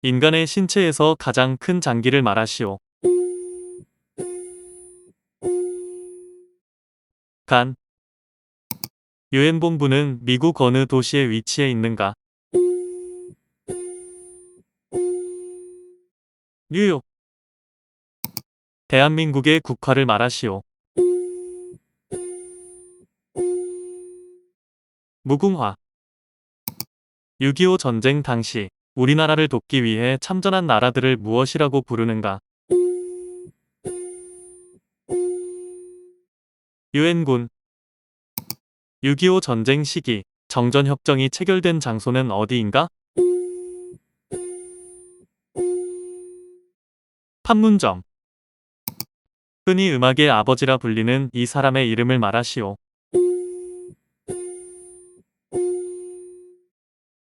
인간의 신체에서 가장 큰 장기를 말하시오. 간. 유엔 본부는 미국 어느 도시에 위치해 있는가? 뉴욕. 대한민국의 국화를 말하시오. 무궁화. 6.25 전쟁 당시 우리나라를 돕기 위해 참전한 나라들을 무엇이라고 부르는가? 유엔군. 6.25 전쟁 시기 정전협정이 체결된 장소는 어디인가? 판문점. 흔히 음악의 아버지라 불리는 이 사람의 이름을 말하시오.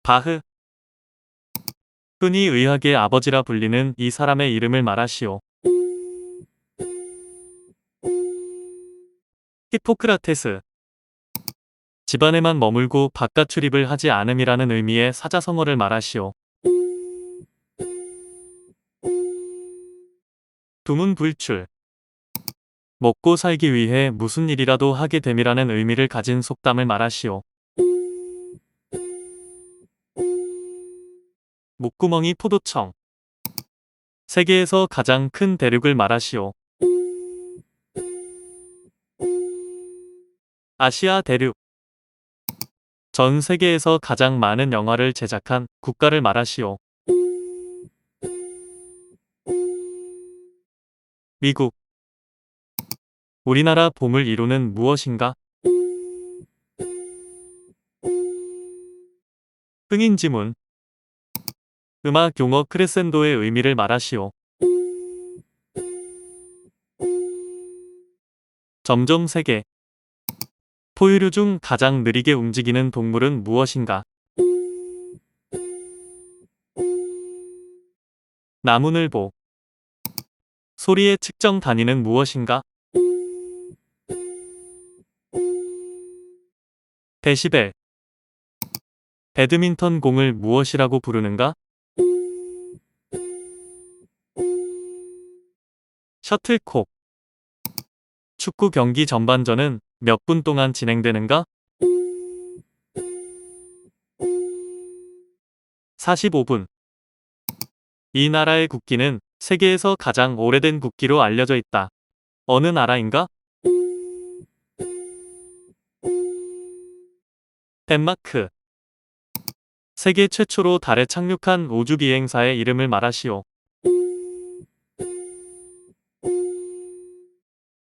바흐. 흔히 의학의 아버지라 불리는 이 사람의 이름을 말하시오. 히포크라테스. 집안에만 머물고 바깥 출입을 하지 않음이라는 의미의 사자성어를 말하시오. 두문불출. 먹고 살기 위해 무슨 일이라도 하게 됨이라는 의미를 가진 속담을 말하시오. 목구멍이 포도청. 세계에서 가장 큰 대륙을 말하시오. 아시아 대륙. 전 세계에서 가장 많은 영화를 제작한 국가를 말하시오. 미국. 우리나라 봄을 이루는 무엇인가? 흥인지문. 음악 용어 크레센도의 의미를 말하시오. 점점 세게. 포유류 중 가장 느리게 움직이는 동물은 무엇인가? 나무늘보. 소리의 측정 단위는 무엇인가? 데시벨. 배드민턴 공을 무엇이라고 부르는가? 셔틀콕. 축구 경기 전반전은 몇 분 동안 진행되는가? 45분. 이 나라의 국기는 세계에서 가장 오래된 국기로 알려져 있다. 어느 나라인가? 덴마크. 세계 최초로 달에 착륙한 우주비행사의 이름을 말하시오.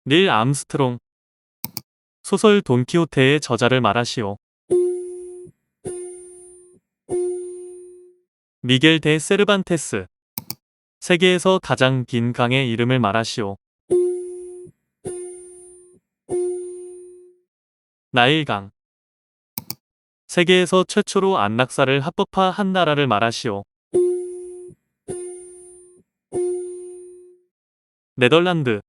닐 암스트롱. 소설 돈키호테의 저자를 말하시오. 미겔 데 세르반테스. 세계에서 가장 긴 강의 이름을 말하시오. 나일강. 세계에서 최초로 안락사를 합법화한 나라를 말하시오. 네덜란드.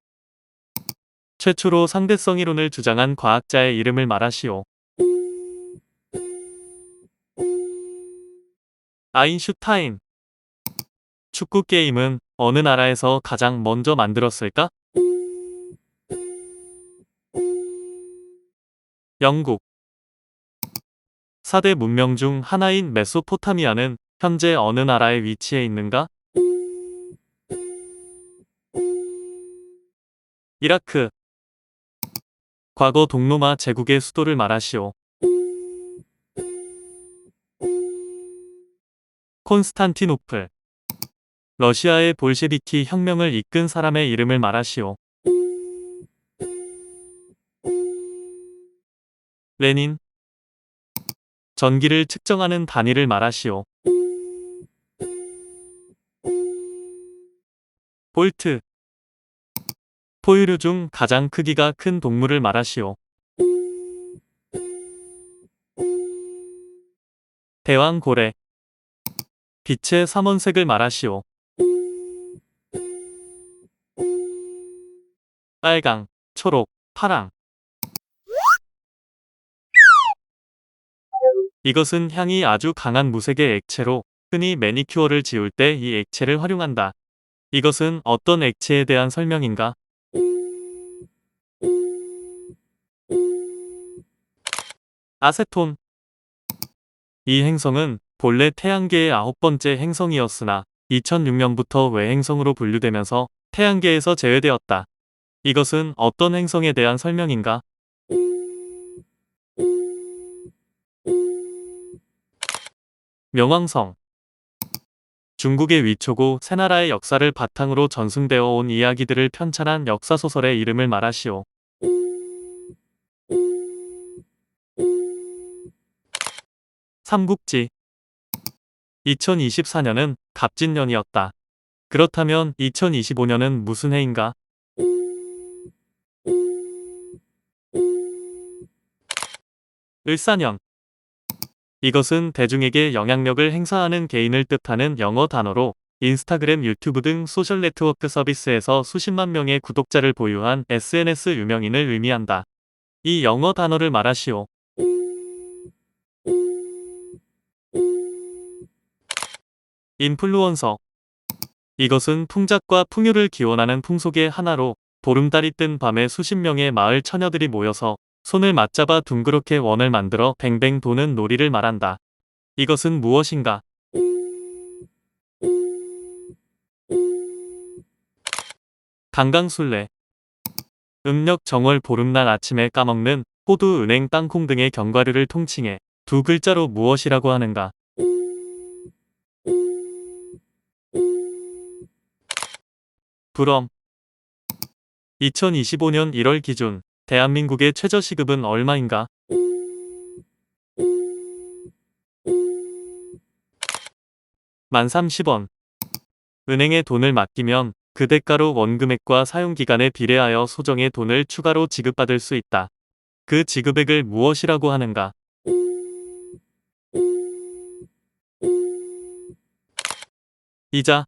최초로 상대성 이론을 주장한 과학자의 이름을 말하시오. 아인슈타인. 축구 게임은 어느 나라에서 가장 먼저 만들었을까? 영국. 4대 문명 중 하나인 메소포타미아는 현재 어느 나라에 위치해 있는가? 이라크. 과거 동로마 제국의 수도를 말하시오. 콘스탄티노플. 러시아의 볼셰비키 혁명을 이끈 사람의 이름을 말하시오. 레닌. 전기를 측정하는 단위를 말하시오. 볼트. 포유류 중 가장 크기가 큰 동물을 말하시오. 대왕고래. 빛의 삼원색을 말하시오. 빨강, 초록, 파랑. 이것은 향이 아주 강한 무색의 액체로 흔히 매니큐어를 지울 때 이 액체를 활용한다. 이것은 어떤 액체에 대한 설명인가? 아세톤. 이 행성은 본래 태양계의 9번째 행성이었으나 2006년부터 외행성으로 분류되면서 태양계에서 제외되었다. 이것은 어떤 행성에 대한 설명인가? 명왕성. 중국의 위초고 새나라의 역사를 바탕으로 전승되어 온 이야기들을 편찬한 역사소설의 이름을 말하시오. 삼국지. 2024년은 갑진년이었다. 그렇다면 2025년은 무슨 해인가? 을사년. 이것은 대중에게 영향력을 행사하는 개인을 뜻하는 영어 단어로 인스타그램, 유튜브 등 소셜 네트워크 서비스에서 수십만 명의 구독자를 보유한 SNS 유명인을 의미한다. 이 영어 단어를 말하시오. 인플루언서. 이것은 풍작과 풍요를 기원하는 풍속의 하나로 보름달이 뜬 밤에 수십 명의 마을 처녀들이 모여서 손을 맞잡아 둥그렇게 원을 만들어 뱅뱅 도는 놀이를 말한다. 이것은 무엇인가? 강강술래. 음력 정월 보름날 아침에 까먹는 호두, 은행, 땅콩 등의 견과류를 통칭해 두 글자로 무엇이라고 하는가? 부럼. 2025년 1월 기준 대한민국의 최저시급은 얼마인가? 만 30원. 은행에 돈을 맡기면 그 대가로 원금액과 사용기간에 비례하여 소정의 돈을 추가로 지급받을 수 있다. 그 지급액을 무엇이라고 하는가? 이자.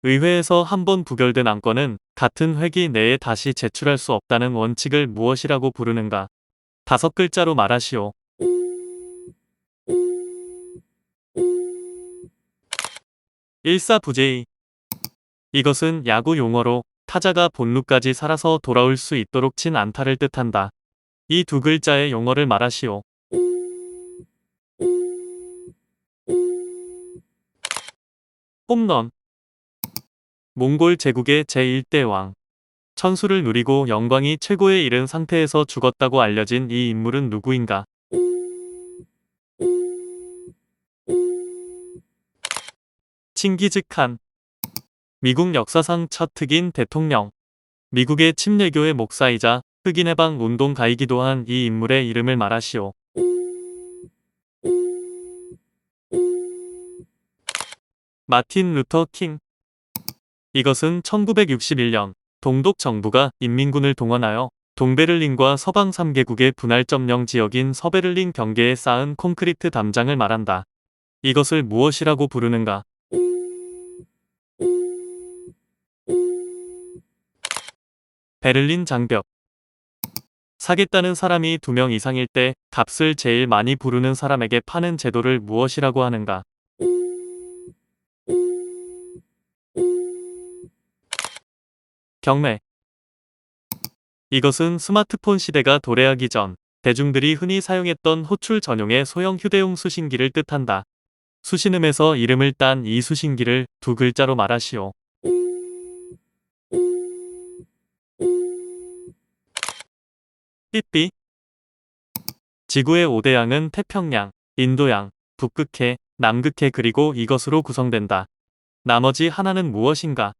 의회에서 한 번 부결된 안건은 같은 회기 내에 다시 제출할 수 없다는 원칙을 무엇이라고 부르는가? 5글자로 말하시오. 일사부재의. 이것은 야구 용어로 타자가 본루까지 살아서 돌아올 수 있도록 친 안타를 뜻한다. 이 두 글자의 용어를 말하시오. 홈런. 몽골 제국의 제1대 왕. 천수를 누리고 영광이 최고에 이른 상태에서 죽었다고 알려진 이 인물은 누구인가? 칭기즈칸. 미국 역사상 첫 흑인 대통령. 미국의 침례교의 목사이자 흑인 해방 운동가이기도 한 이 인물의 이름을 말하시오. 마틴 루터 킹. 이것은 1961년 동독 정부가 인민군을 동원하여 동베를린과 서방 3개국의 분할점령 지역인 서베를린 경계에 쌓은 콘크리트 담장을 말한다. 이것을 무엇이라고 부르는가? 베를린 장벽. 사겠다는 사람이 2명 이상일 때 값을 제일 많이 부르는 사람에게 파는 제도를 무엇이라고 하는가? 경매. 이것은 스마트폰 시대가 도래하기 전 대중들이 흔히 사용했던 호출 전용의 소형 휴대용 수신기를 뜻한다. 수신음에서 이름을 딴 이 수신기를 두 글자로 말하시오. 삐삐. 지구의 5대양은 태평양, 인도양, 북극해, 남극해 그리고 이것으로 구성된다. 나머지 하나는 무엇인가?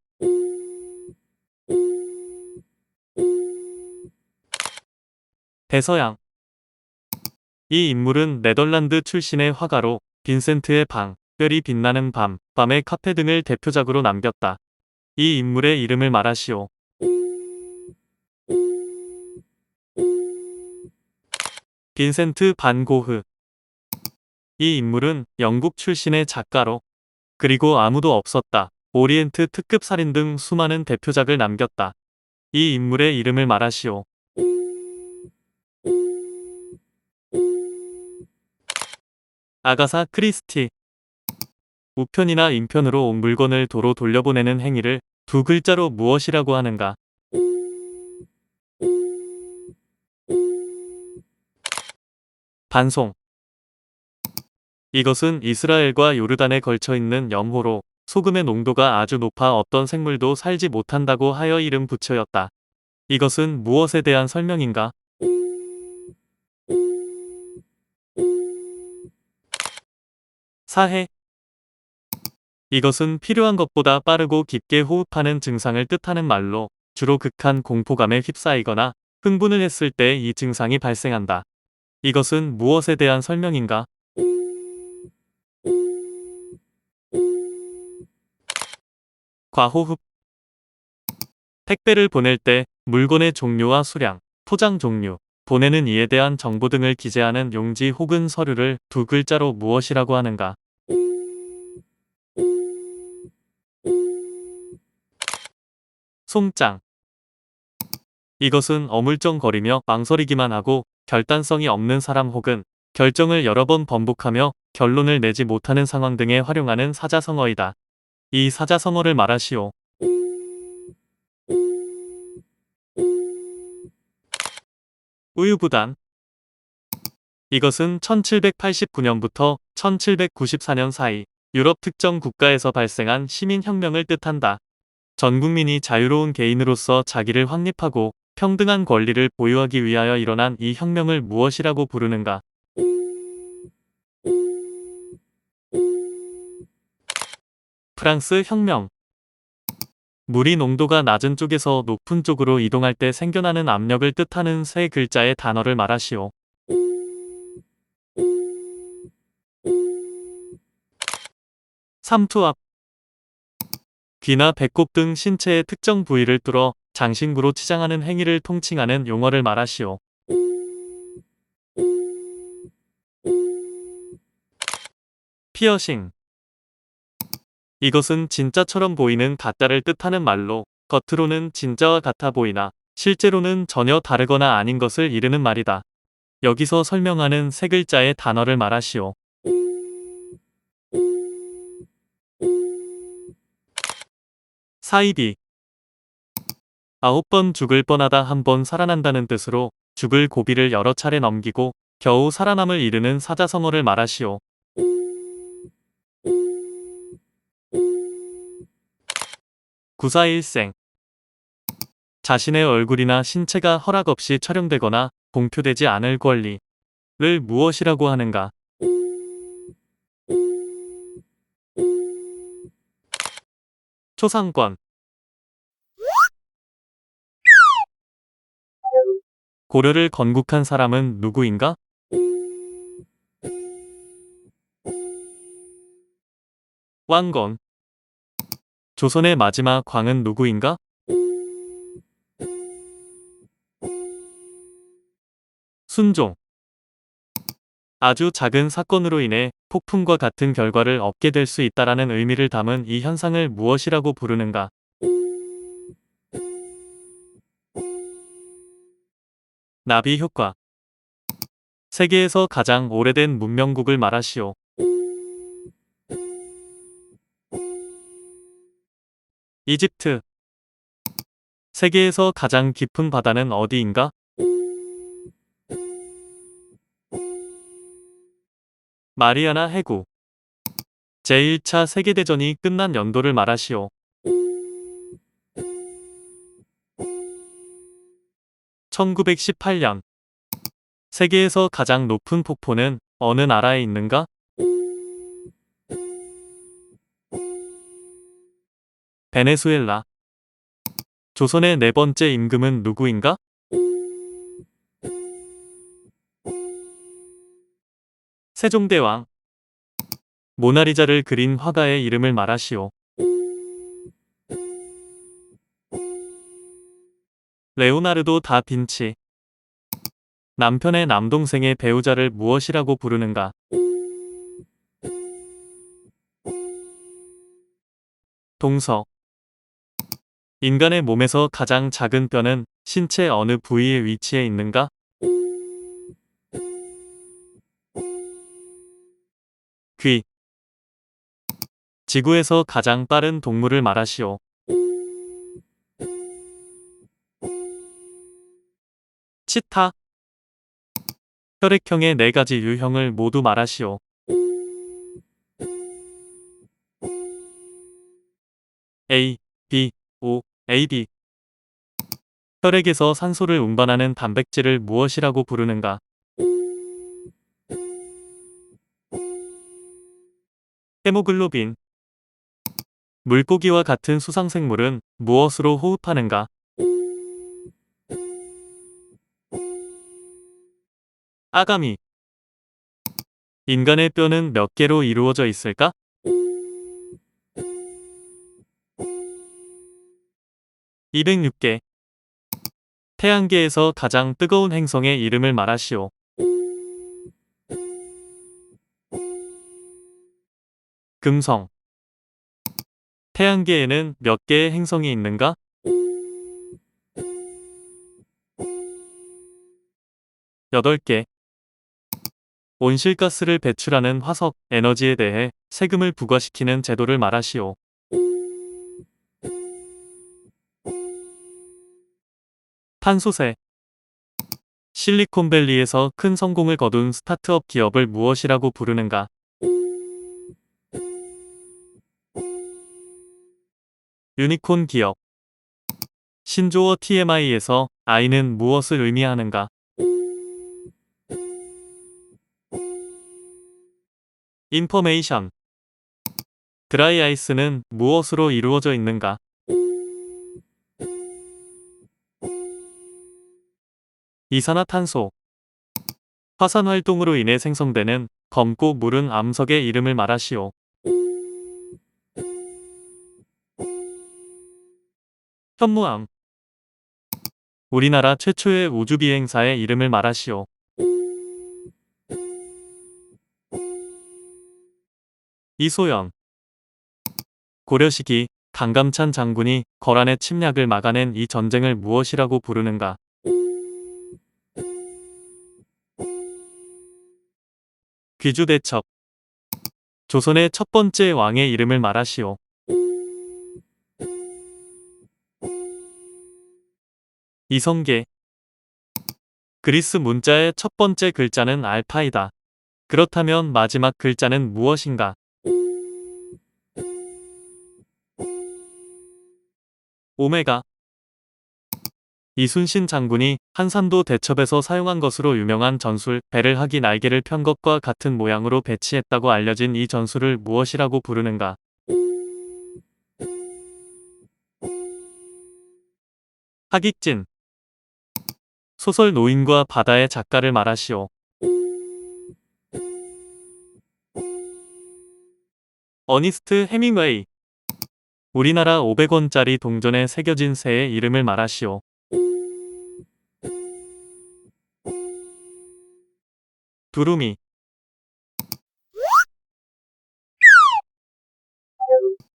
대서양. 이 인물은 네덜란드 출신의 화가로 빈센트의 방, 별이 빛나는 밤, 밤의 카페 등을 대표작으로 남겼다. 이 인물의 이름을 말하시오. 빈센트 반 고흐. 이 인물은 영국 출신의 작가로 그리고 아무도 없었다, 오리엔트 특급 살인 등 수많은 대표작을 남겼다. 이 인물의 이름을 말하시오. 아가사 크리스티. 우편이나 인편으로 온 물건을 도로 돌려보내는 행위를 두 글자로 무엇이라고 하는가? 반송. 이것은 이스라엘과 요르단에 걸쳐 있는 염호로 소금의 농도가 아주 높아 어떤 생물도 살지 못한다고 하여 이름 붙여였다. 이것은 무엇에 대한 설명인가? 사해. 이것은 필요한 것보다 빠르고 깊게 호흡하는 증상을 뜻하는 말로 주로 극한 공포감에 휩싸이거나 흥분을 했을 때 이 증상이 발생한다. 이것은 무엇에 대한 설명인가? 과호흡. 택배를 보낼 때 물건의 종류와 수량, 포장 종류, 보내는 이에 대한 정보 등을 기재하는 용지 혹은 서류를 두 글자로 무엇이라고 하는가? 송장. 이것은 어물쩡거리며 망설이기만 하고 결단성이 없는 사람 혹은 결정을 여러 번 번복하며 결론을 내지 못하는 상황 등에 활용하는 사자성어이다. 이 사자성어를 말하시오. 우유부단. 이것은 1789년부터 1794년 사이 유럽 특정 국가에서 발생한 시민혁명을 뜻한다. 전 국민이 자유로운 개인으로서 자기를 확립하고 평등한 권리를 보유하기 위하여 일어난 이 혁명을 무엇이라고 부르는가? 프랑스 혁명. 물이 농도가 낮은 쪽에서 높은 쪽으로 이동할 때 생겨나는 압력을 뜻하는 세 글자의 단어를 말하시오. 삼투압. 귀나 배꼽 등 신체의 특정 부위를 뚫어 장신구로 치장하는 행위를 통칭하는 용어를 말하시오. 피어싱. 이것은 진짜처럼 보이는 가짜를 뜻하는 말로 겉으로는 진짜와 같아 보이나 실제로는 전혀 다르거나 아닌 것을 이르는 말이다. 여기서 설명하는 세 글자의 단어를 말하시오. 사이비. 9번 죽을 뻔하다 1번 살아난다는 뜻으로 죽을 고비를 여러 차례 넘기고 겨우 살아남을 이르는 사자성어를 말하시오. 구사일생. 자신의 얼굴이나 신체가 허락 없이 촬영되거나 공표되지 않을 권리를 무엇이라고 하는가? 초상권. 고려를 건국한 사람은 누구인가? 왕건. 조선의 마지막 왕은 누구인가? 순종. 아주 작은 사건으로 인해 폭풍과 같은 결과를 얻게 될 수 있다라는 의미를 담은 이 현상을 무엇이라고 부르는가? 나비 효과. 세계에서 가장 오래된 문명국을 말하시오. 이집트. 세계에서 가장 깊은 바다는 어디인가? 마리아나 해구. 제1차 세계대전이 끝난 연도를 말하시오. 1918년. 세계에서 가장 높은 폭포는 어느 나라에 있는가? 베네수엘라. 조선의 네 번째 임금은 누구인가? 세종대왕. 모나리자를 그린 화가의 이름을 말하시오. 레오나르도 다 빈치. 남편의 남동생의 배우자를 무엇이라고 부르는가? 동서. 인간의 몸에서 가장 작은 뼈는 신체 어느 부위에 위치해 있는가? 귀. 지구에서 가장 빠른 동물을 말하시오. 치타. 혈액형의 4가지 유형을 모두 말하시오. A, B, O, AB. 혈액에서 산소를 운반하는 단백질을 무엇이라고 부르는가? 헤모글로빈. 물고기와 같은 수상생물은 무엇으로 호흡하는가? 아가미. 인간의 뼈는 몇 개로 이루어져 있을까? 206개. 태양계에서 가장 뜨거운 행성의 이름을 말하시오. 금성. 태양계에는 몇 개의 행성이 있는가? 8개. 온실가스를 배출하는 화석, 에너지에 대해 세금을 부과시키는 제도를 말하시오. 탄소세. 실리콘밸리에서 큰 성공을 거둔 스타트업 기업을 무엇이라고 부르는가? 유니콘 기업. 신조어 TMI에서 I는 무엇을 의미하는가? 인포메이션. 드라이 아이스는 무엇으로 이루어져 있는가? 이산화탄소. 화산 활동으로 인해 생성되는 검고 무른 암석의 이름을 말하시오. 현무암. 우리나라 최초의 우주비행사의 이름을 말하시오. 이소연. 고려 시기 강감찬 장군이 거란의 침략을 막아낸 이 전쟁을 무엇이라고 부르는가? 귀주대첩. 조선의 첫 번째 왕의 이름을 말하시오. 이성계. 그리스 문자의 첫 번째 글자는 알파이다. 그렇다면 마지막 글자는 무엇인가? 오메가. 이순신 장군이 한산도 대첩에서 사용한 것으로 유명한 전술, 배를 하기 날개를 편 것과 같은 모양으로 배치했다고 알려진 이 전술을 무엇이라고 부르는가? 하깃진. 소설 노인과 바다의 작가를 말하시오. 어니스트 해밍웨이. 우리나라 500원짜리 동전에 새겨진 새의 이름을 말하시오. 두루미.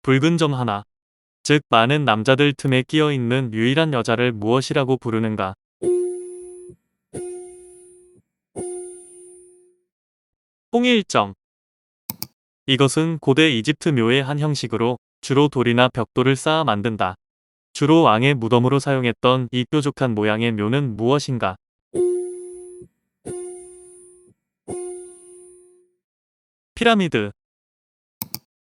붉은 점 하나. 즉 많은 남자들 틈에 끼어 있는 유일한 여자를 무엇이라고 부르는가? 홍일점. 이것은 고대 이집트 묘의 한 형식으로 주로 돌이나 벽돌을 쌓아 만든다. 주로 왕의 무덤으로 사용했던 이 뾰족한 모양의 묘는 무엇인가? 피라미드.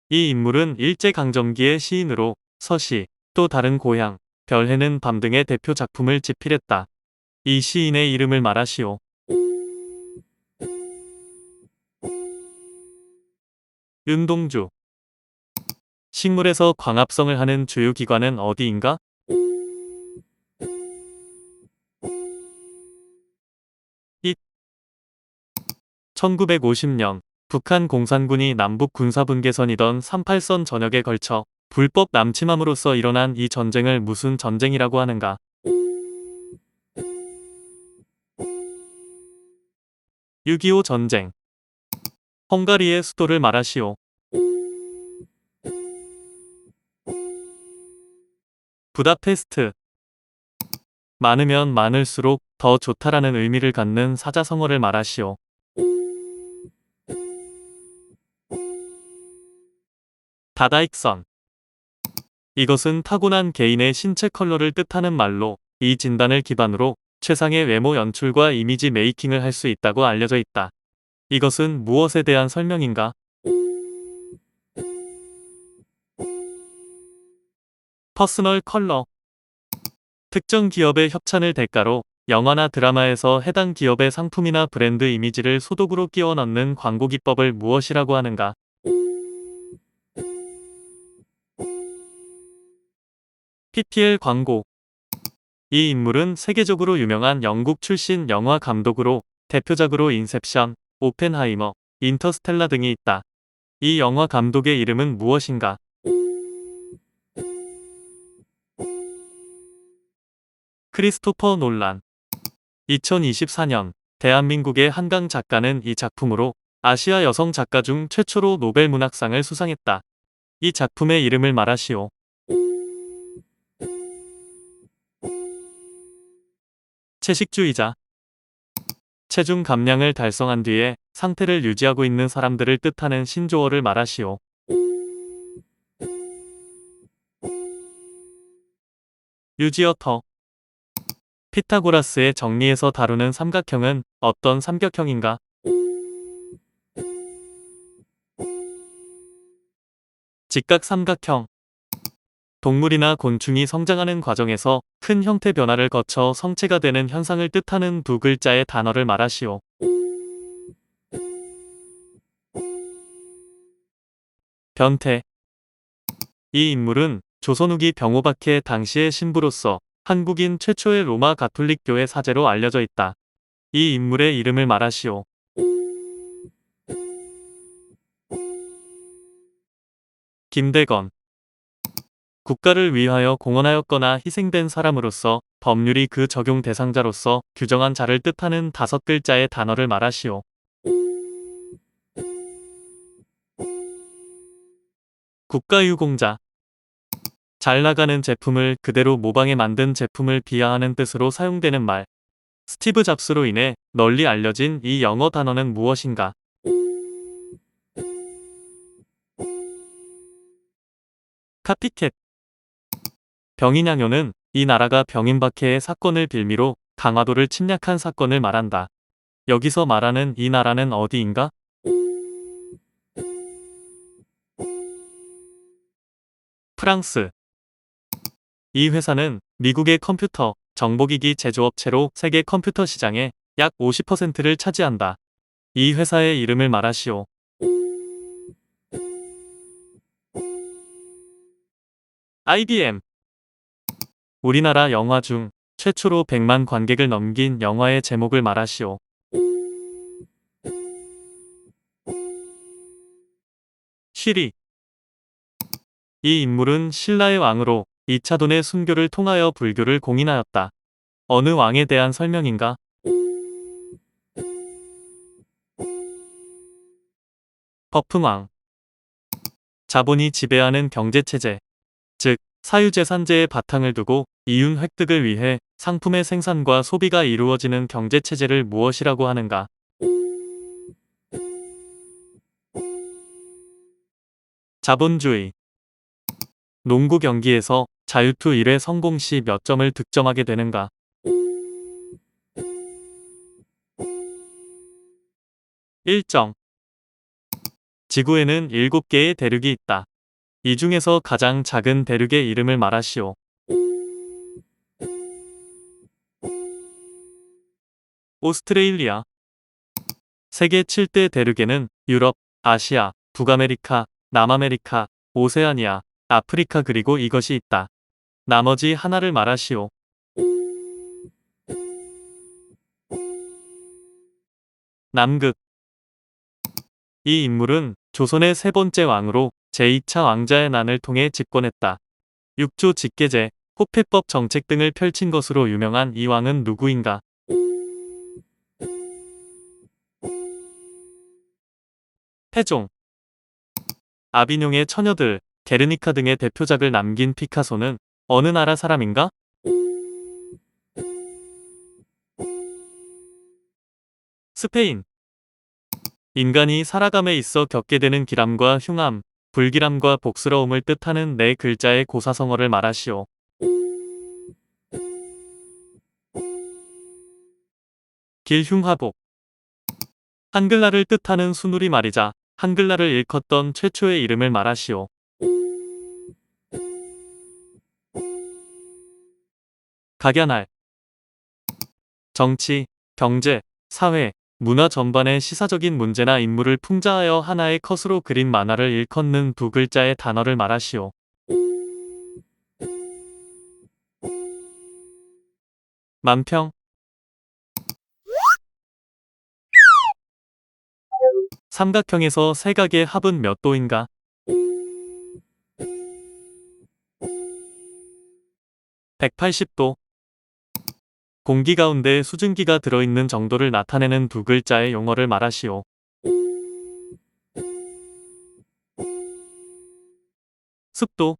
이 인물은 일제강점기의 시인으로 서시, 또 다른 고향, 별해는 밤 등의 대표 작품을 집필했다. 이 시인의 이름을 말하시오. 윤동주. 식물에서 광합성을 하는 주요 기관은 어디인가? 잇. 1950년 북한 공산군이 남북 군사분계선이던 38선 전역에 걸쳐 불법 남침함으로써 일어난 이 전쟁을 무슨 전쟁이라고 하는가? 6.25 전쟁. 헝가리의 수도를 말하시오. 부다페스트. 많으면 많을수록 더 좋다라는 의미를 갖는 사자성어를 말하시오. 다다익선. 이것은 타고난 개인의 신체 컬러를 뜻하는 말로, 이 진단을 기반으로 최상의 외모 연출과 이미지 메이킹을 할 수 있다고 알려져 있다. 이것은 무엇에 대한 설명인가? 퍼스널 컬러. 특정 기업의 협찬을 대가로 영화나 드라마에서 해당 기업의 상품이나 브랜드 이미지를 소독으로 끼워 넣는 광고 기법을 무엇이라고 하는가? PPL 광고. 이 인물은 세계적으로 유명한 영국 출신 영화 감독으로 대표작으로 인셉션, 오펜하이머, 인터스텔라 등이 있다. 이 영화 감독의 이름은 무엇인가? 크리스토퍼 놀란. 2024년 대한민국의 한강 작가는 이 작품으로 아시아 여성 작가 중 최초로 노벨 문학상을 수상했다. 이 작품의 이름을 말하시오. 채식주의자. 체중 감량을 달성한 뒤에 상태를 유지하고 있는 사람들을 뜻하는 신조어를 말하시오. 유지어터. 피타고라스의 정리에서 다루는 삼각형은 어떤 삼각형인가? 직각삼각형. 동물이나 곤충이 성장하는 과정에서 큰 형태 변화를 거쳐 성체가 되는 현상을 뜻하는 두 글자의 단어를 말하시오. 변태. 이 인물은 조선 후기 병호박해 당시의 신부로서 한국인 최초의 로마 가톨릭 교회 사제로 알려져 있다. 이 인물의 이름을 말하시오. 김대건. 국가를 위하여 공헌하였거나 희생된 사람으로서 법률이 그 적용 대상자로서 규정한 자를 뜻하는 다섯 글자의 단어를 말하시오. 국가유공자. 잘 나가는 제품을 그대로 모방해 만든 제품을 비하하는 뜻으로 사용되는 말. 스티브 잡스로 인해 널리 알려진 이 영어 단어는 무엇인가? 카피캣. 병인양요는 이 나라가 병인박해의 사건을 빌미로 강화도를 침략한 사건을 말한다. 여기서 말하는 이 나라는 어디인가? 프랑스. 이 회사는 미국의 컴퓨터, 정보기기 제조업체로 세계 컴퓨터 시장의 약 50%를 차지한다. 이 회사의 이름을 말하시오. IBM. 우리나라 영화 중 최초로 100만 관객을 넘긴 영화의 제목을 말하시오. 쉬리. 이 인물은 신라의 왕으로 2차 돈의 순교를 통하여 불교를 공인하였다. 어느 왕에 대한 설명인가? 버풍왕. 자본이 지배하는 경제체제, 즉 사유재산제의 바탕을 두고 이윤 획득을 위해 상품의 생산과 소비가 이루어지는 경제체제를 무엇이라고 하는가? 자본주의. 농구 경기에서 자유투 1회 성공 시 몇 점을 득점하게 되는가? 일정. 지구에는 7개의 대륙이 있다. 이 중에서 가장 작은 대륙의 이름을 말하시오. 오스트레일리아. 세계 7대 대륙에는 유럽, 아시아, 북아메리카, 남아메리카, 오세아니아, 아프리카 그리고 이것이 있다. 나머지 하나를 말하시오. 남극. 이 인물은 조선의 세 번째 왕으로 제2차 왕자의 난을 통해 집권했다. 육조 직계제, 호패법 정책 등을 펼친 것으로 유명한 이 왕은 누구인가? 태종. 아비뇽의 처녀들, 게르니카 등의 대표작을 남긴 피카소는 어느 나라 사람인가? 스페인. 인간이 살아감에 있어 겪게 되는 기람과 흉함, 불길함과 복스러움을 뜻하는 네 글자의 고사성어를 말하시오. 길흉화복. 한글날을 뜻하는 순우리 말이자 한글날을 일컫던 최초의 이름을 말하시오. 각야날. 정치, 경제, 사회, 문화 전반의 시사적인 문제나 인물을 풍자하여 하나의 컷으로 그린 만화를 일컫는 두 글자의 단어를 말하시오. 만평. 삼각형에서 세 각의 합은 몇 도인가? 180도. 공기 가운데 수증기가 들어있는 정도를 나타내는 두 글자의 용어를 말하시오. 습도.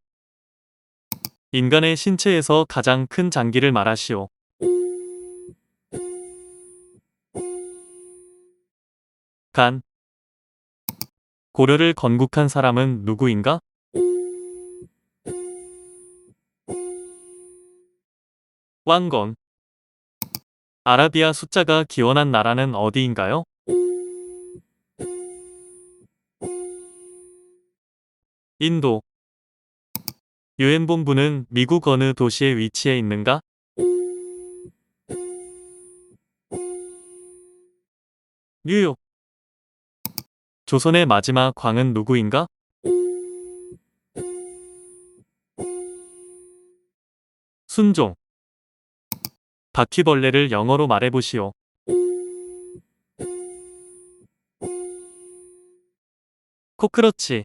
인간의 신체에서 가장 큰 장기를 말하시오. 간. 고려를 건국한 사람은 누구인가? 왕건. 아라비아 숫자가 기원한 나라는 어디인가요? 인도. 유엔 본부는 미국 어느 도시에 위치해 있는가? 뉴욕. 조선의 마지막 왕은 누구인가? 순종. 바퀴벌레를 영어로 말해보시오. 코크러치.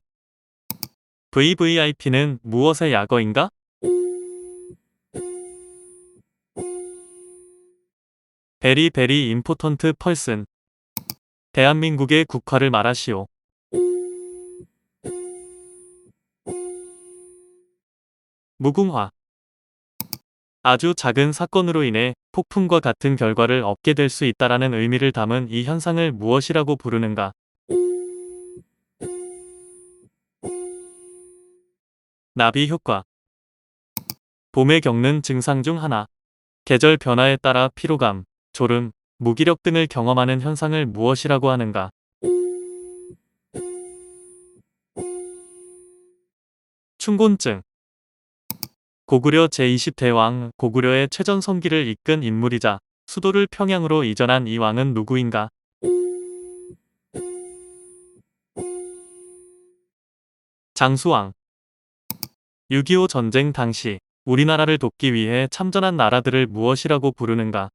VVIP는 무엇의 약어인가? 베리 베리 임포턴트 펄슨. 대한민국의 국화를 말하시오. 무궁화. 아주 작은 사건으로 인해 폭풍과 같은 결과를 얻게 될 수 있다라는 의미를 담은 이 현상을 무엇이라고 부르는가? 나비 효과. 봄에 겪는 증상 중 하나. 계절 변화에 따라 피로감, 졸음, 무기력 등을 경험하는 현상을 무엇이라고 하는가? 춘곤증. 고구려 제20대왕 고구려의 최전성기를 이끈 인물이자 수도를 평양으로 이전한 이 왕은 누구인가? 장수왕. 6.25 전쟁 당시 우리나라를 돕기 위해 참전한 나라들을 무엇이라고 부르는가?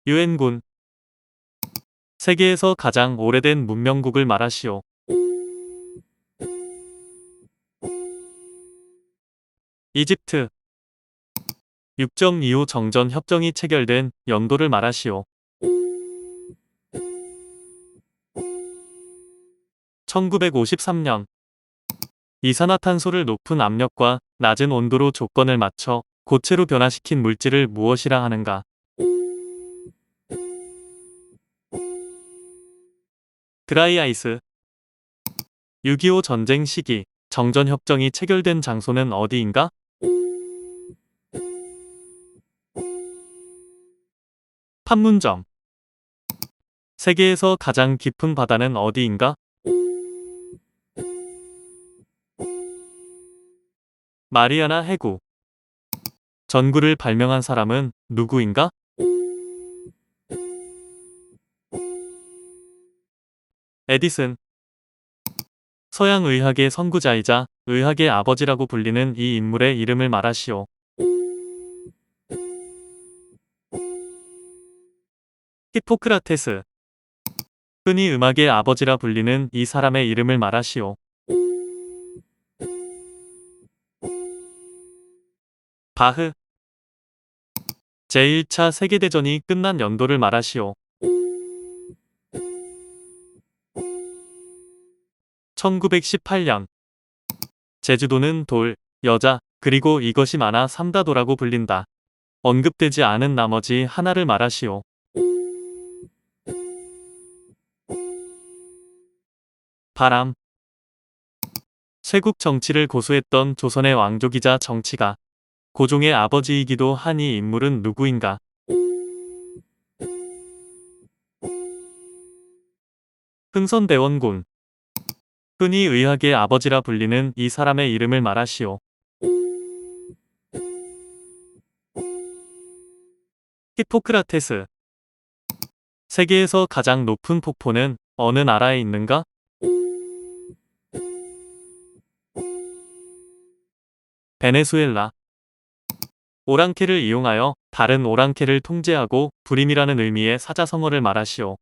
유엔군. 세계에서 가장 오래된 문명국을 말하시오. 이집트. 6.25 정전 협정이 체결된 연도를 말하시오. 1953년. 이산화탄소를 높은 압력과 낮은 온도로 조건을 맞춰 고체로 변화시킨 물질을 무엇이라 하는가? 드라이아이스. 6.25 전쟁 시기 정전협정이 체결된 장소는 어디인가? 판문점. 세계에서 가장 깊은 바다는 어디인가? 마리아나 해구. 전구를 발명한 사람은 누구인가? 에디슨. 서양 의학의 선구자이자 의학의 아버지라고 불리는 이 인물의 이름을 말하시오. 히포크라테스. 흔히 음악의 아버지라 불리는 이 사람의 이름을 말하시오. 바흐. 제1차 세계대전이 끝난 연도를 말하시오. 1918년. 제주도는 돌, 여자, 그리고 이것이 많아 삼다도라고 불린다. 언급되지 않은 나머지 하나를 말하시오. 바람. 쇄국 정치를 고수했던 조선의 왕족이자 정치가 고종의 아버지이기도 한 이 인물은 누구인가? 흥선대원군. 흔히 의학의 아버지라 불리는 이 사람의 이름을 말하시오. 히포크라테스. 세계에서 가장 높은 폭포는 어느 나라에 있는가? 베네수엘라. 오랑캐를 이용하여 다른 오랑캐를 통제하고 불임이라는 의미의 사자성어를 말하시오.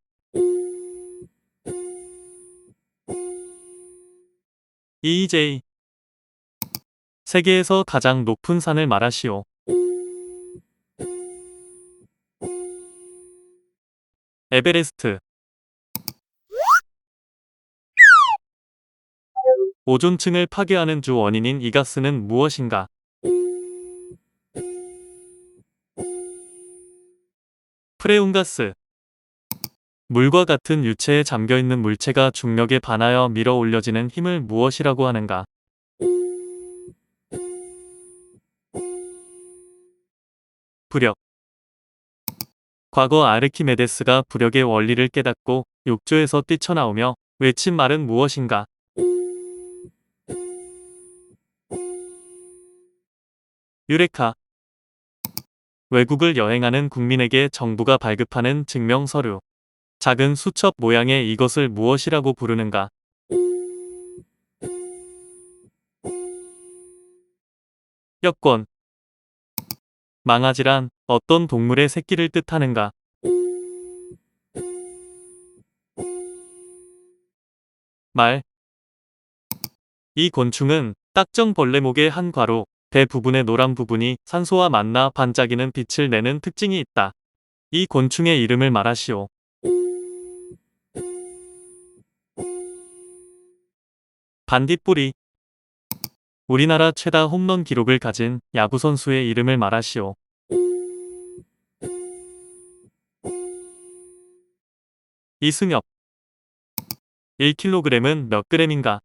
EJ. 세계에서 가장 높은 산을 말하시오. 에베레스트. 오존층을 파괴하는 주 원인인 이 가스는 무엇인가? 프레온가스. 물과 같은 유체에 잠겨있는 물체가 중력에 반하여 밀어 올려지는 힘을 무엇이라고 하는가? 부력. 과거 아르키메데스가 부력의 원리를 깨닫고 욕조에서 뛰쳐나오며 외친 말은 무엇인가? 유레카. 외국을 여행하는 국민에게 정부가 발급하는 증명서류. 작은 수첩 모양의 이것을 무엇이라고 부르는가? 여권. 망아지란 어떤 동물의 새끼를 뜻하는가? 말. 이 곤충은 딱정벌레 목의 한 과로 배 부분의 노란 부분이 산소와 만나 반짝이는 빛을 내는 특징이 있다. 이 곤충의 이름을 말하시오. 반딧불이. 우리나라 최다 홈런 기록을 가진 야구 선수의 이름을 말하시오. 이승엽. 1kg은 몇 g인가?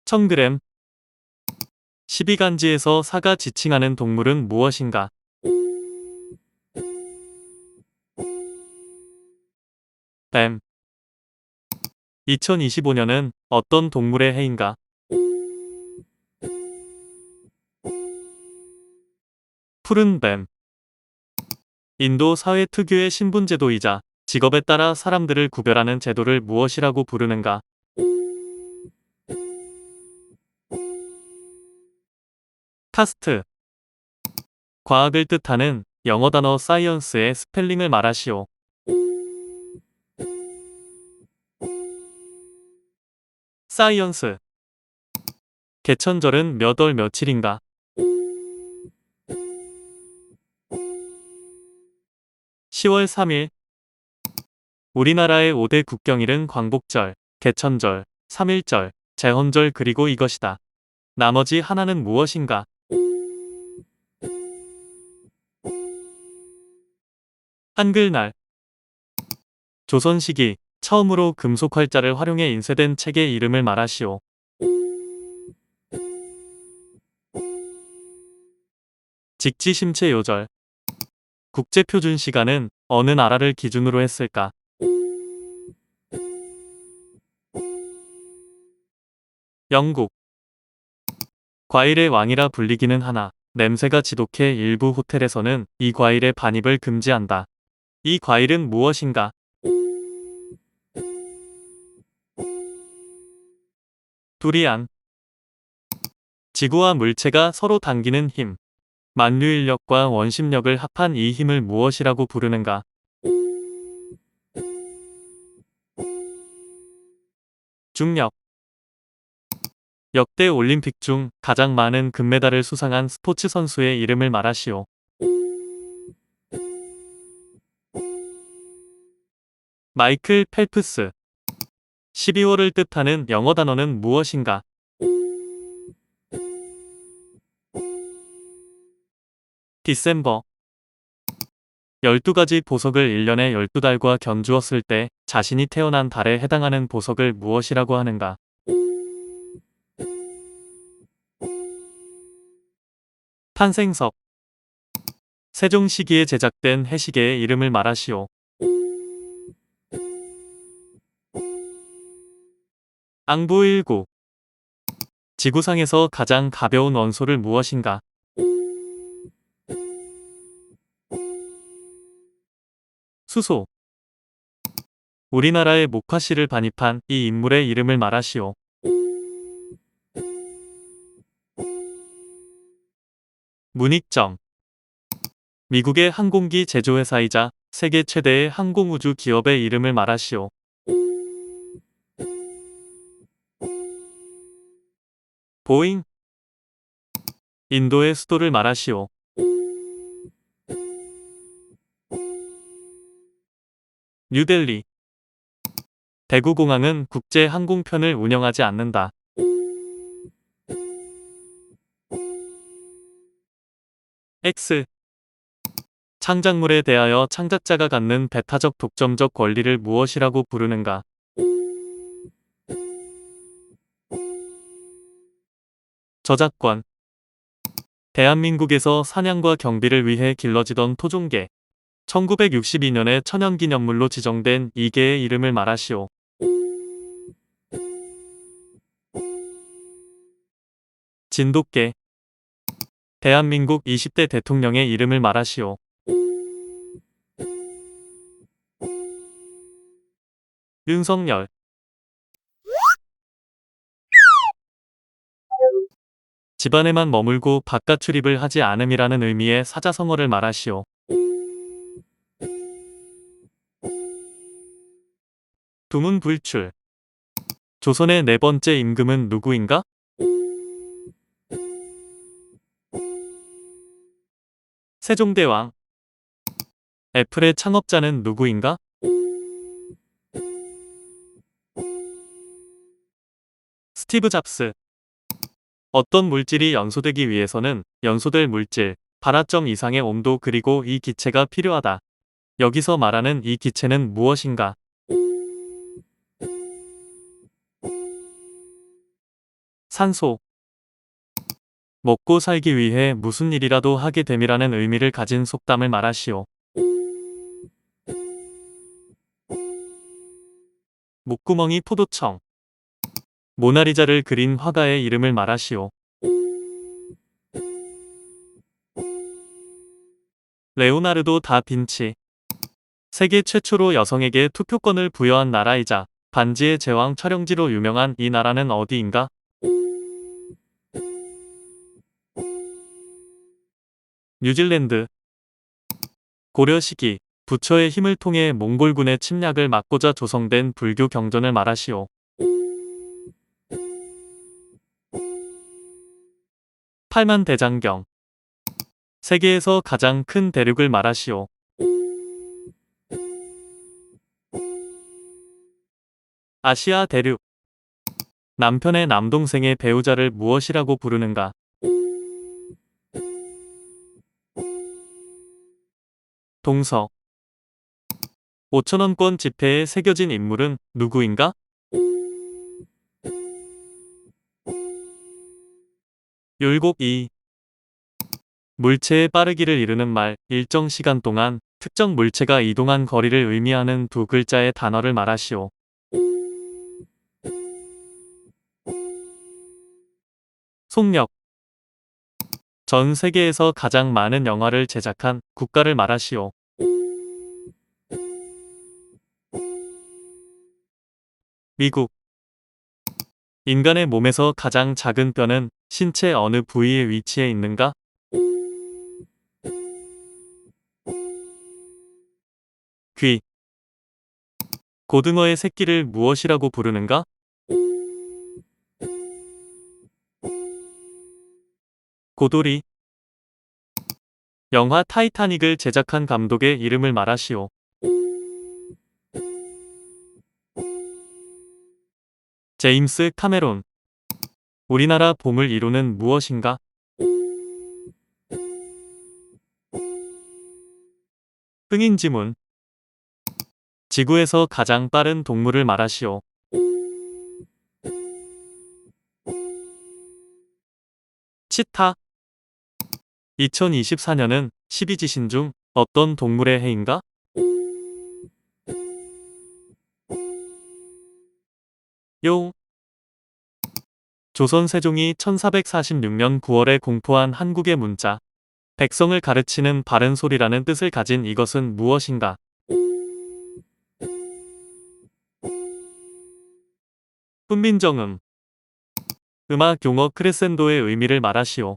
1000g. 12간지에서 사가 지칭하는 동물은 무엇인가? 뱀. 2025년은 어떤 동물의 해인가? 푸른 뱀. 인도 사회 특유의 신분제도이자 직업에 따라 사람들을 구별하는 제도를 무엇이라고 부르는가? 카스트. 과학을 뜻하는 영어 단어 사이언스의 스펠링을 말하시오. 사이언스. 개천절은 몇 월 며칠인가? 10월 3일. 우리나라의 5대 국경일은 광복절, 개천절, 3.1절, 제헌절 그리고 이것이다. 나머지 하나는 무엇인가? 한글날. 조선 시기 처음으로 금속 활자를 활용해 인쇄된 책의 이름을 말하시오. 직지심체 요절. 국제표준 시간은 어느 나라를 기준으로 했을까? 영국. 과일의 왕이라 불리기는 하나 냄새가 지독해 일부 호텔에서는 이 과일의 반입을 금지한다. 이 과일은 무엇인가? 두리안. 지구와 물체가 서로 당기는 힘. 만류인력과 원심력을 합한 이 힘을 무엇이라고 부르는가? 중력. 역대 올림픽 중 가장 많은 금메달을 수상한 스포츠 선수의 이름을 말하시오. 마이클 펠프스. 12월을 뜻하는 영어 단어는 무엇인가? 디셈버. 12가지 보석을 1년에 12달과 견주었을 때 자신이 태어난 달에 해당하는 보석을 무엇이라고 하는가? 탄생석. 세종 시기에 제작된 해시계의 이름을 말하시오. 앙부19. 지구상에서 가장 가벼운 원소를 무엇인가? 수소. 우리나라의 목화씨를 반입한 이 인물의 이름을 말하시오. 문익점. 미국의 항공기 제조회사이자 세계 최대의 항공우주 기업의 이름을 말하시오. 보잉. 인도의 수도를 말하시오. 뉴델리. 대구공항은 국제항공편을 운영하지 않는다. X. 창작물에 대하여 창작자가 갖는 배타적 독점적 권리를 무엇이라고 부르는가? 저작권. 대한민국에서 사냥과 경비를 위해 길러지던 토종개. 1962년에 천연기념물로 지정된 이 개의 이름을 말하시오. 진돗개. 대한민국 20대 대통령의 이름을 말하시오. 윤석열. 집안에만 머물고 바깥 출입을 하지 않음이라는 의미의 사자성어를 말하시오. 두문불출. 조선의 네 번째 임금은 누구인가? 세종대왕. 애플의 창업자는 누구인가? 스티브 잡스. 어떤 물질이 연소되기 위해서는 연소될 물질, 발화점 이상의 온도 그리고 이 기체가 필요하다. 여기서 말하는 이 기체는 무엇인가? 산소. 먹고 살기 위해 무슨 일이라도 하게 됨이라는 의미를 가진 속담을 말하시오. 목구멍이 포도청. 모나리자를 그린 화가의 이름을 말하시오. 레오나르도 다빈치. 세계 최초로 여성에게 투표권을 부여한 나라이자 반지의 제왕 촬영지로 유명한 이 나라는 어디인가? 뉴질랜드. 고려 시기 부처의 힘을 통해 몽골군의 침략을 막고자 조성된 불교 경전을 말하시오. 팔만대장경. 세계에서 가장 큰 대륙을 말하시오. 아시아 대륙. 남편의 남동생의 배우자를 무엇이라고 부르는가? 동서. 5,000원권 지폐에 새겨진 인물은 누구인가? 율곡이. 물체의 빠르기를 이르는 말, 일정 시간 동안 특정 물체가 이동한 거리를 의미하는 두 글자의 단어를 말하시오. 속력. 전 세계에서 가장 많은 영화를 제작한 국가를 말하시오. 미국. 인간의 몸에서 가장 작은 뼈는 신체 어느 부위에 위치해 있는가? 귀. 고등어의 새끼를 무엇이라고 부르는가? 고돌이. 영화 타이타닉을 제작한 감독의 이름을 말하시오. 제임스 카메론. 우리나라 봄을 이루는 무엇인가? 흥인지문. 지구에서 가장 빠른 동물을 말하시오. 치타. 2024년은 12지신 중 어떤 동물의 해인가? 요. 조선 세종이 1446년 9월에 공포한 한국의 문자. 백성을 가르치는 바른 소리라는 뜻을 가진 이것은 무엇인가? 훈민정음. 음악 용어 크레센도의 의미를 말하시오.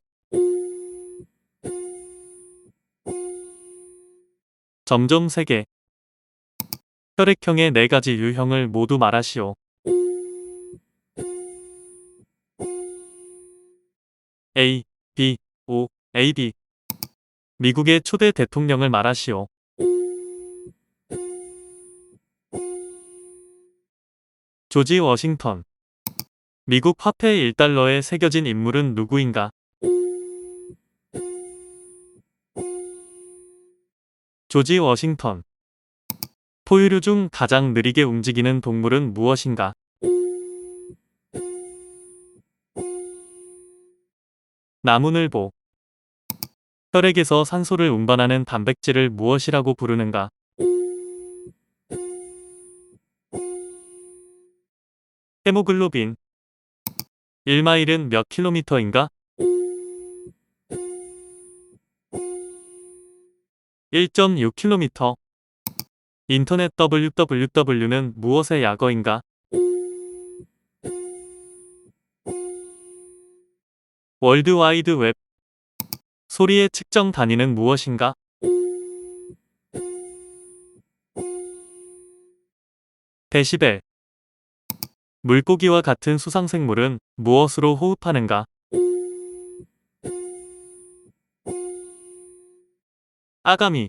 점점 세게. 혈액형의 4가지 유형을 모두 말하시오. A, B, O, AB. 미국의 초대 대통령을 말하시오. 조지 워싱턴. 미국 화폐 1달러에 새겨진 인물은 누구인가? 조지 워싱턴. 포유류 중 가장 느리게 움직이는 동물은 무엇인가? 나무늘보. 혈액에서 산소를 운반하는 단백질을 무엇이라고 부르는가? 헤모글로빈. 1마일은 몇 킬로미터인가? 1.6km. 인터넷 www는 무엇의 약어인가? 월드와이드 웹. 소리의 측정 단위는 무엇인가? 데시벨. 물고기와 같은 수상생물은 무엇으로 호흡하는가? 아가미.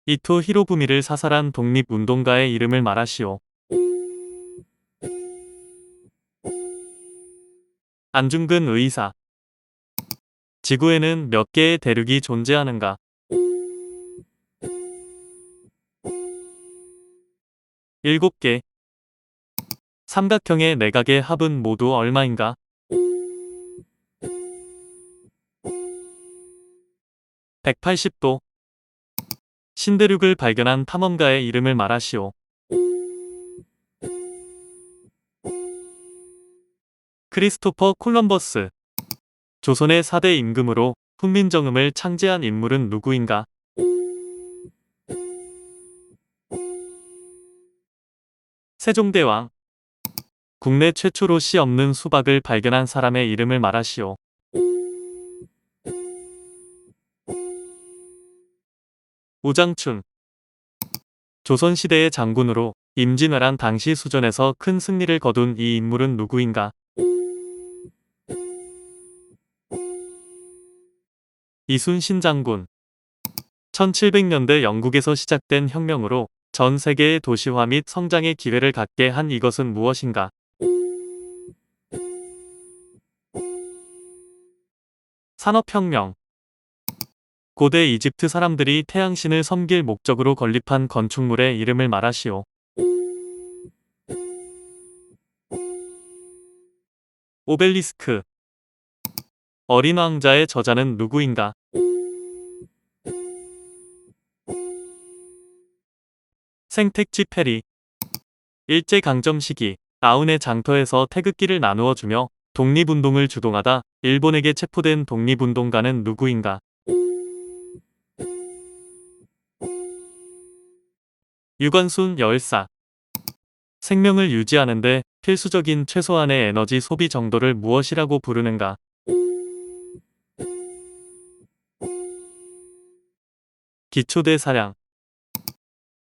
이토 히로부미를 사살한 독립운동가의 이름을 말하시오. 안중근 의사. 지구에는 몇 개의 대륙이 존재하는가? 7개. 삼각형의 내각의 합은 모두 얼마인가? 180도. 신대륙을 발견한 탐험가의 이름을 말하시오. 크리스토퍼 콜럼버스. 조선의 4대 임금으로 훈민정음을 창제한 인물은 누구인가? 세종대왕. 국내 최초로 씨 없는 수박을 발견한 사람의 이름을 말하시오. 우장춘. 조선시대의 장군으로 임진왜란 당시 수전에서 큰 승리를 거둔 이 인물은 누구인가? 이순신 장군. 1700년대 영국에서 시작된 혁명으로 전 세계의 도시화 및 성장의 기회를 갖게 한 이것은 무엇인가? 산업혁명. 고대 이집트 사람들이 태양신을 섬길 목적으로 건립한 건축물의 이름을 말하시오. 오벨리스크. 어린 왕자의 저자는 누구인가? 생택쥐 페리. 일제강점 시기 아운의 장터에서 태극기를 나누어 주며 독립운동을 주동하다 일본에게 체포된 독립운동가는 누구인가? 유관순 열사. 생명을 유지하는데 필수적인 최소한의 에너지 소비 정도를 무엇이라고 부르는가? 기초대사량.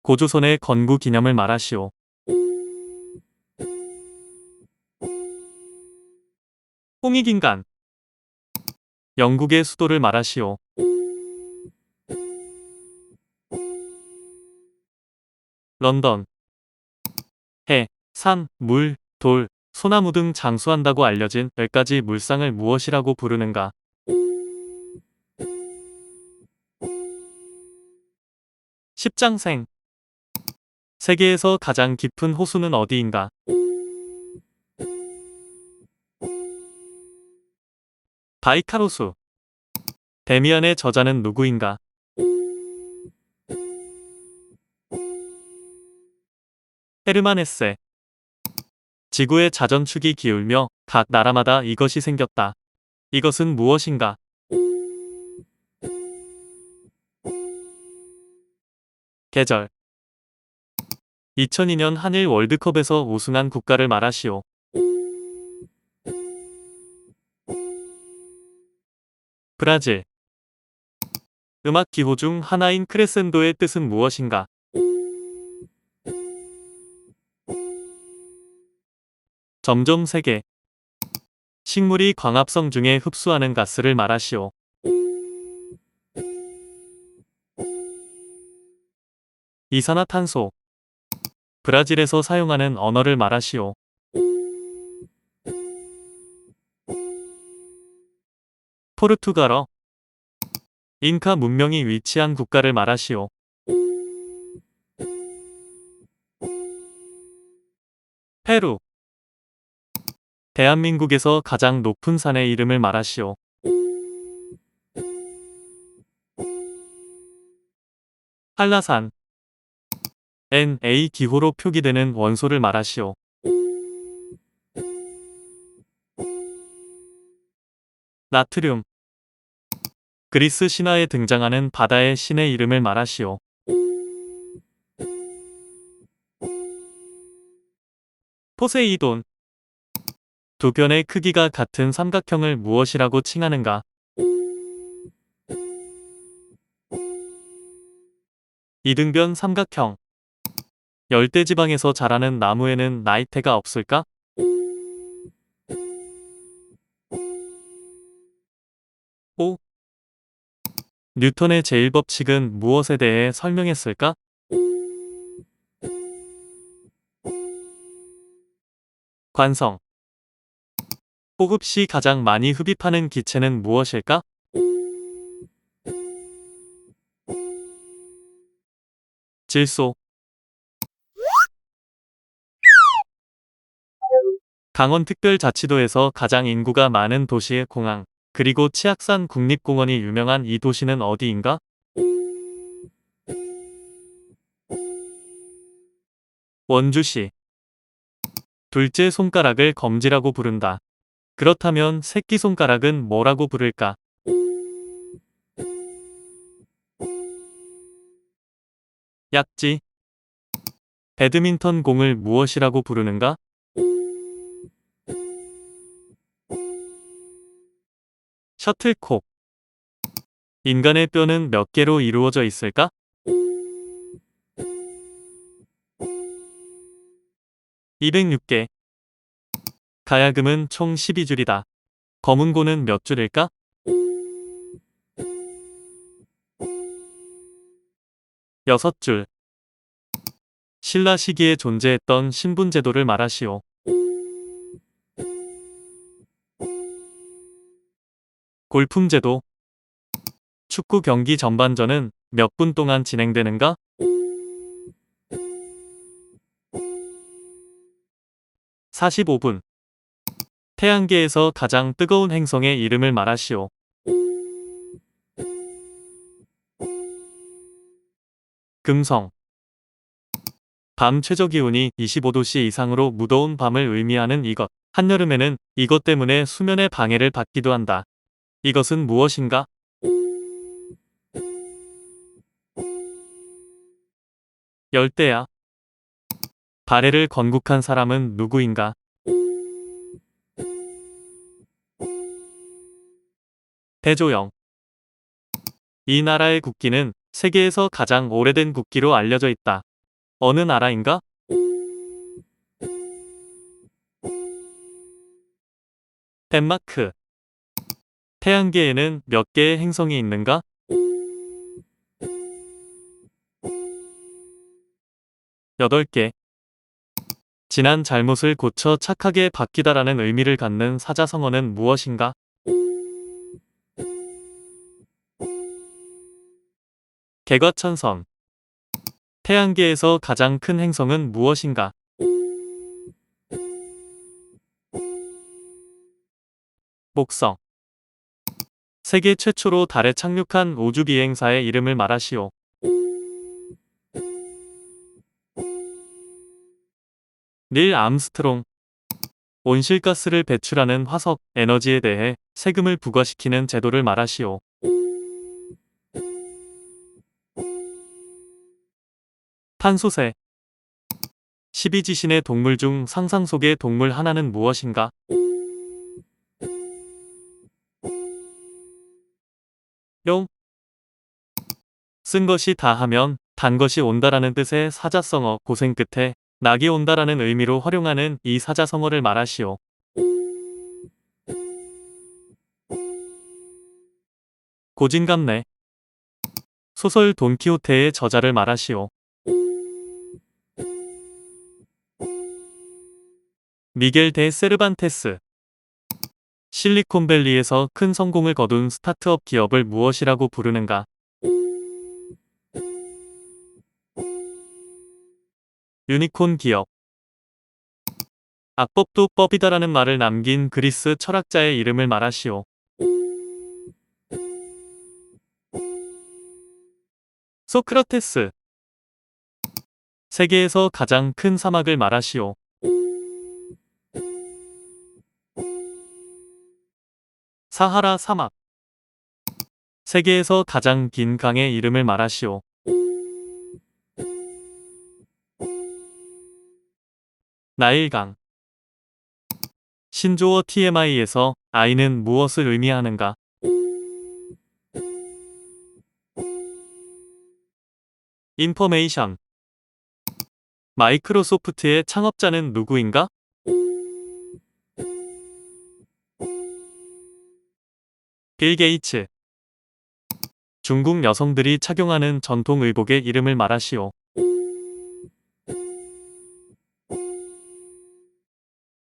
고조선의 건국 기념을 말하시오. 홍익인간. 영국의 수도를 말하시오. 런던. 해, 산, 물, 돌, 소나무 등 장수한다고 알려진 10가지 물상을 무엇이라고 부르는가? 십장생. 세계에서 가장 깊은 호수는 어디인가? 바이칼 호수. 데미안의 저자는 누구인가? 헤르만 헤세. 지구의 자전축이 기울며 각 나라마다 이것이 생겼다. 이것은 무엇인가? 계절. 2002년 한일 월드컵에서 우승한 국가를 말하시오. 브라질. 음악 기호 중 하나인 크레센도의 뜻은 무엇인가? 점점 세게. 식물이 광합성 중에 흡수하는 가스를 말하시오. 이산화탄소. 브라질에서 사용하는 언어를 말하시오. 포르투갈어. 잉카 문명이 위치한 국가를 말하시오. 페루. 대한민국에서 가장 높은 산의 이름을 말하시오. 한라산. Na 기호로 표기되는 원소를 말하시오. 나트륨. 그리스 신화에 등장하는 바다의 신의 이름을 말하시오. 포세이돈. 두 변의 크기가 같은 삼각형을 무엇이라고 칭하는가? 이등변 삼각형. 열대지방에서 자라는 나무에는 나이테가 없을까? 오. 뉴턴의 제1법칙은 무엇에 대해 설명했을까? 관성. 호흡 시 가장 많이 흡입하는 기체는 무엇일까? 질소. 강원특별자치도에서 가장 인구가 많은 도시의 공항, 그리고 치악산 국립공원이 유명한 이 도시는 어디인가? 원주시. 둘째 손가락을 검지라고 부른다. 그렇다면 새끼손가락은 뭐라고 부를까? 약지. 배드민턴 공을 무엇이라고 부르는가? 셔틀콕. 인간의 뼈는 몇 개로 이루어져 있을까? 206개. 가야금은 총 12줄이다. 검은고는 몇 줄일까? 6줄. 신라 시기에 존재했던 신분제도를 말하시오. 골품제도. 축구 경기 전반전은 몇 분 동안 진행되는가? 45분. 태양계에서 가장 뜨거운 행성의 이름을 말하시오. 금성. 밤 최저기온이 25도씨 이상으로 무더운 밤을 의미하는 이것. 한여름에는 이것 때문에 수면에 방해를 받기도 한다. 이것은 무엇인가? 열대야. 발해를 건국한 사람은 누구인가? 대조영. 이 나라의 국기는 세계에서 가장 오래된 국기로 알려져 있다. 어느 나라인가? 덴마크. 태양계에는 몇 개의 행성이 있는가? 8개. 지난 잘못을 고쳐 착하게 바뀌다라는 의미를 갖는 사자성어는 무엇인가? 개과천선. 태양계에서 가장 큰 행성은 무엇인가? 목성. 세계 최초로 달에 착륙한 우주 비행사의 이름을 말하시오. 닐 암스트롱. 온실가스를 배출하는 화석, 에너지에 대해 세금을 부과시키는 제도를 말하시오. 탄소세. 12지신의 동물 중 상상 속의 동물 하나는 무엇인가? 용. 쓴 것이 다 하면 단 것이 온다라는 뜻의 사자성어 고생 끝에 낙이 온다라는 의미로 활용하는 이 사자성어를 말하시오. 고진감래. 소설 돈키호테의 저자를 말하시오. 미겔 데 세르반테스. 실리콘밸리에서 큰 성공을 거둔 스타트업 기업을 무엇이라고 부르는가? 유니콘 기업. 악법도 법이다라는 말을 남긴 그리스 철학자의 이름을 말하시오. 소크라테스. 세계에서 가장 큰 사막을 말하시오. 사하라 사막. 세계에서 가장 긴 강의 이름을 말하시오. 나일강. 신조어 TMI에서 I는 무엇을 의미하는가? 인포메이션. 마이크로소프트의 창업자는 누구인가? 빌 게이츠. 중국 여성들이 착용하는 전통 의복의 이름을 말하시오.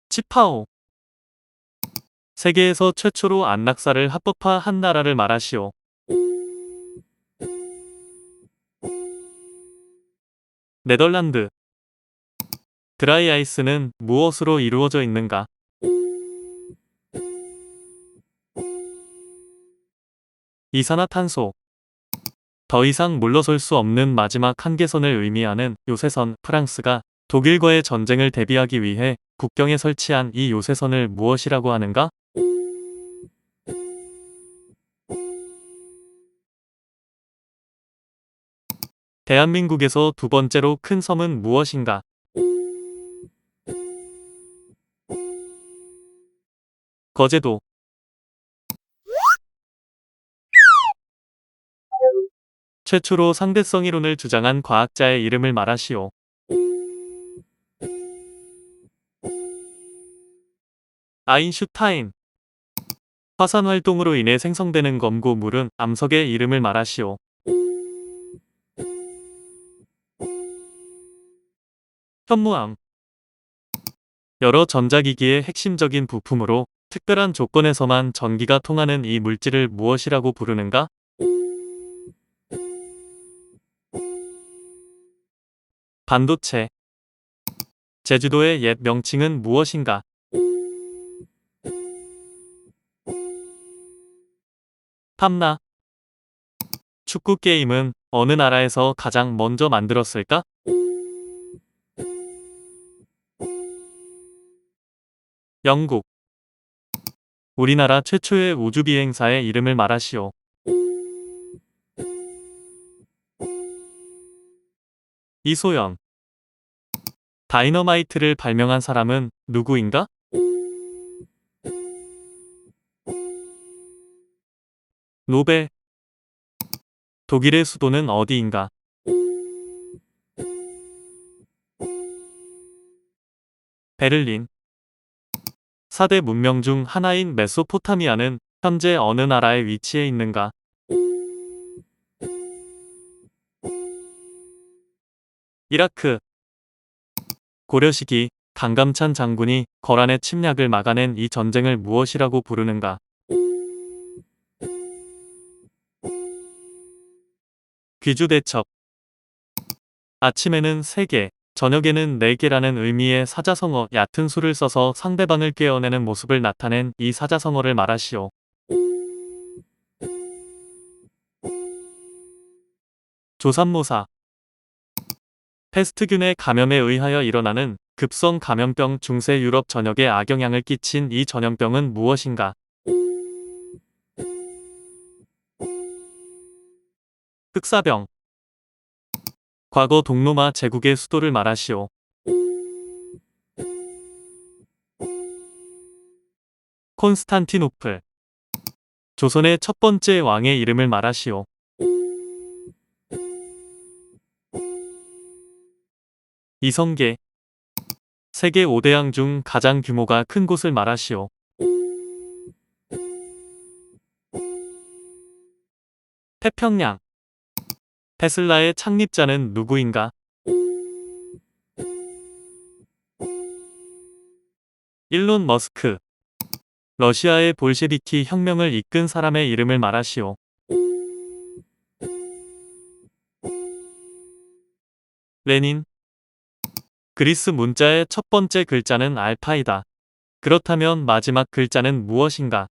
치파오. 세계에서 최초로 안락사를 합법화한 나라를 말하시오. 네덜란드. 드라이 아이스는 무엇으로 이루어져 있는가? 이산화탄소. 더 이상 물러설 수 없는 마지막 한계선을 의미하는 요새선. 프랑스가 독일과의 전쟁을 대비하기 위해 국경에 설치한 이 요새선을 무엇이라고 하는가? 대한민국에서 두 번째로 큰 섬은 무엇인가? 거제도. 최초로 상대성 이론을 주장한 과학자의 이름을 말하시오. 아인슈타인. 화산 활동으로 인해 생성되는 검고물은 암석의 이름을 말하시오. 현무암. 여러 전자기기의 핵심적인 부품으로 특별한 조건에서만 전기가 통하는 이 물질을 무엇이라고 부르는가? 반도체. 제주도의 옛 명칭은 무엇인가? 탐나. 축구 게임은 어느 나라에서 가장 먼저 만들었을까? 영국. 우리나라 최초의 우주비행사의 이름을 말하시오. 이소연. 다이너마이트를 발명한 사람은 누구인가? 노벨. 독일의 수도는 어디인가? 베를린. 4대 문명 중 하나인 메소포타미아는 현재 어느 나라에 위치해 있는가? 이라크. 고려 시기 강감찬 장군이 거란의 침략을 막아낸 이 전쟁을 무엇이라고 부르는가? 귀주대첩. 아침에는 3개, 저녁에는 4개라는 의미의 사자성어 얕은 수를 써서 상대방을 깨어내는 모습을 나타낸 이 사자성어를 말하시오. 조삼모사. 패스트균의 감염에 의하여 일어나는 급성 감염병 중세 유럽 전역에 악영향을 끼친 이 전염병은 무엇인가? 흑사병. 과거 동로마 제국의 수도를 말하시오. 콘스탄티노플. 조선의 첫 번째 왕의 이름을 말하시오. 이성계. 세계 5대양 중 가장 규모가 큰 곳을 말하시오. 태평양. 테슬라의 창립자는 누구인가? 일론 머스크. 러시아의 볼셰비키 혁명을 이끈 사람의 이름을 말하시오. 레닌. 그리스 문자의 첫 번째 글자는 알파이다. 그렇다면 마지막 글자는 무엇인가?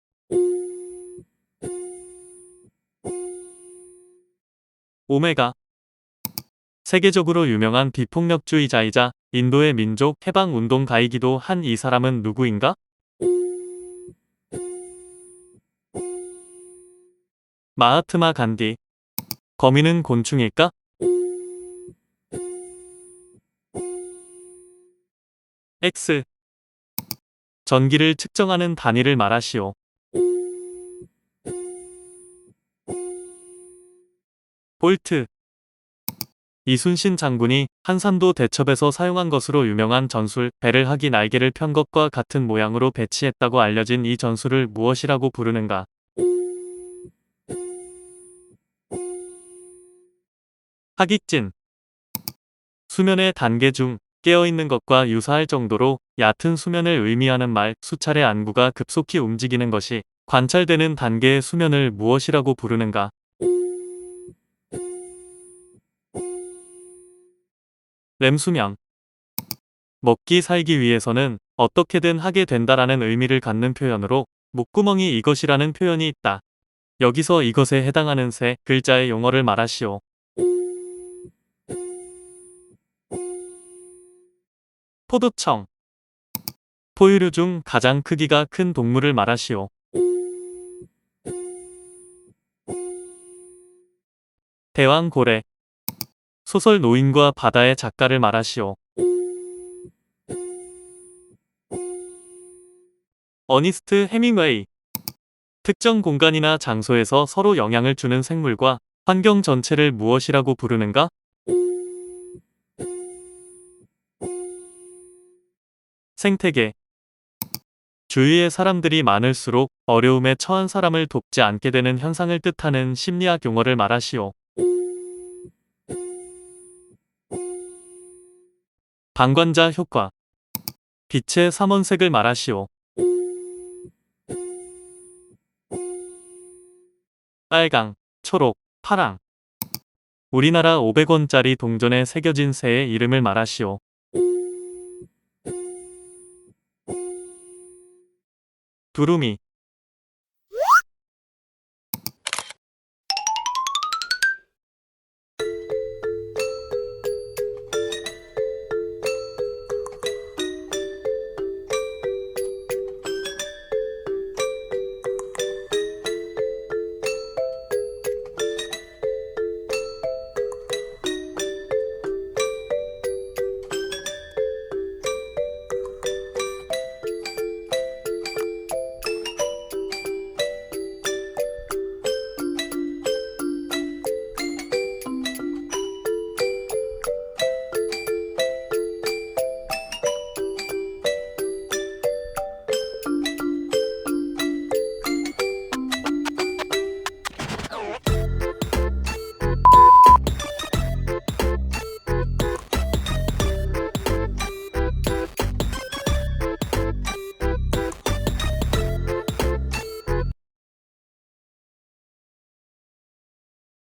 오메가. 세계적으로 유명한 비폭력주의자이자 인도의 민족 해방운동 가이기도 한 이 사람은 누구인가? 마하트마 간디. 거미는 곤충일까? X. 전기를 측정하는 단위를 말하시오. 볼트. 이순신 장군이 한산도 대첩에서 사용한 것으로 유명한 전술 배를 하기 날개를 편 것과 같은 모양으로 배치했다고 알려진 이 전술을 무엇이라고 부르는가? 하깃진. 수면의 단계 중 깨어있는 것과 유사할 정도로 얕은 수면을 의미하는 말 수차례 안구가 급속히 움직이는 것이 관찰되는 단계의 수면을 무엇이라고 부르는가? 렘수면. 먹기 살기 위해서는 어떻게든 하게 된다라는 의미를 갖는 표현으로 목구멍이 이것이라는 표현이 있다. 여기서 이것에 해당하는 세 글자의 용어를 말하시오. 포도청. 포유류 중 가장 크기가 큰 동물을 말하시오. 대왕고래. 소설 노인과 바다의 작가를 말하시오. 어니스트 해밍웨이. 특정 공간이나 장소에서 서로 영향을 주는 생물과 환경 전체를 무엇이라고 부르는가? 생태계. 주위에 사람들이 많을수록 어려움에 처한 사람을 돕지 않게 되는 현상을 뜻하는 심리학 용어를 말하시오. 방관자 효과. 빛의 삼원색을 말하시오. 빨강, 초록, 파랑. 우리나라 500원짜리 동전에 새겨진 새의 이름을 말하시오. 두루미.